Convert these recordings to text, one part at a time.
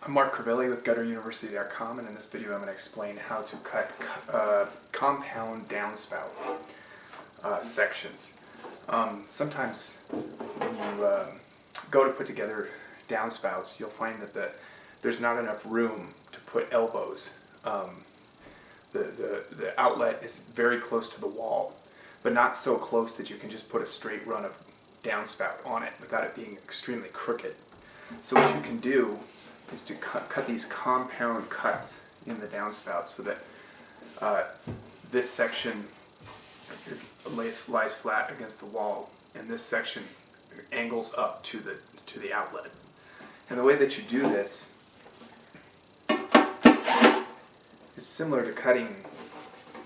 I'm Mark Crivelli with GutterUniversity.com, and in this video I'm going to explain how to cut compound downspout sections. Sometimes when you go to put together downspouts, you'll find that there's not enough room to put elbows. The outlet is very close to the wall, but not so close that you can just put a straight run of downspout on it without it being extremely crooked. So what you can do is to cut these compound cuts in the downspout so that this section lies flat against the wall, and this section angles up to the outlet. And the way that you do this is similar to cutting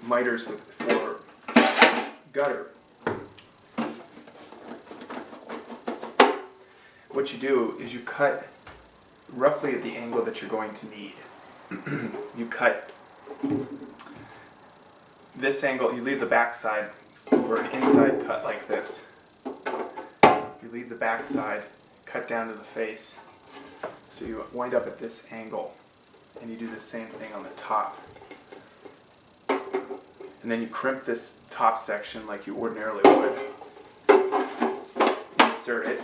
miters for gutter. What you do is you cut roughly at the angle that you're going to need. You cut this angle, you leave the back side for an inside cut like this. You leave the back side, cut down to the face, so you wind up at this angle, and you do the same thing on the top. And then you crimp this top section like you ordinarily would. Insert it.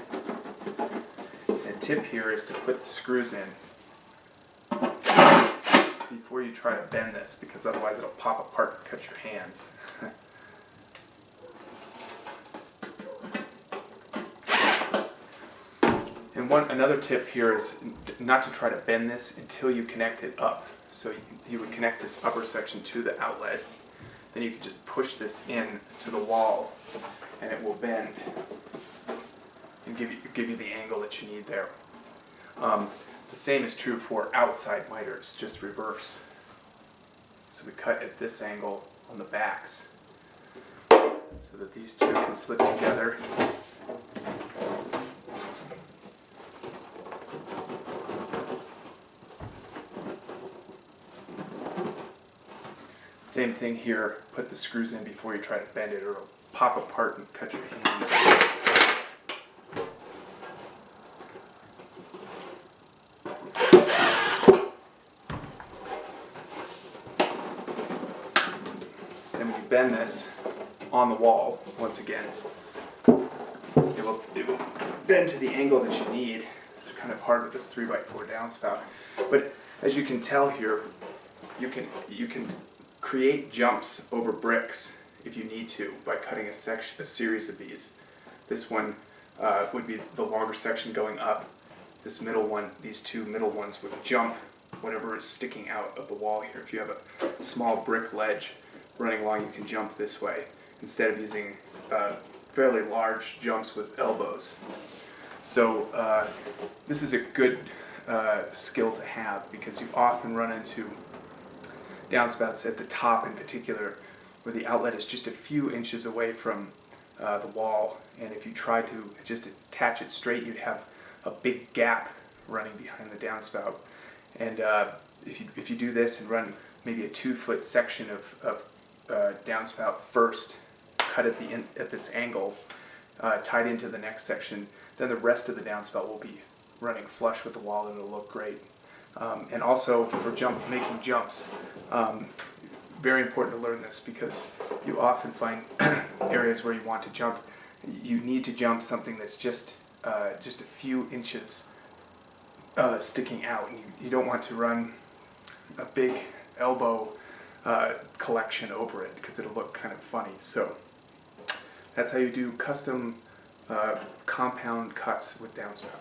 The tip here is to put the screws in before you try to bend this, because otherwise it'll pop apart and cut your hands. And another tip here is not to try to bend this until you connect it up. So you would connect this upper section to the outlet, then you can just push this in to the wall and it will bend and give you the angle that you need there. The same is true for outside miters, just reverse. So we cut at this angle on the backs so that these two can slip together. Same thing here, put the screws in before you try to bend it or it'll pop apart and cut your hands. And when you bend this on the wall, once again, it will bend to the angle that you need. It's kind of hard with this 3x4 downspout. But as you can tell here, you can create jumps over bricks if you need to by cutting a series of these. This one would be the longer section going up. This middle one, these two middle ones would jump whatever is sticking out of the wall here. If you have a small brick ledge running along, you can jump this way instead of using fairly large jumps with elbows. So this is a good skill to have, because you often run into downspouts at the top in particular where the outlet is just a few inches away from the wall, and if you try to just attach it straight, you'd have a big gap running behind the downspout. And if you do this and run maybe a 2-foot section of downspout first, cut at this angle, tied into the next section, then the rest of the downspout will be running flush with the wall and it'll look great. And also for making jumps, very important to learn this, because you often find areas where you want to jump, you need to jump something that's just a few inches sticking out. And you don't want to run a big elbow collection over it, because it'll look kind of funny. So that's how you do custom compound cuts with downspout.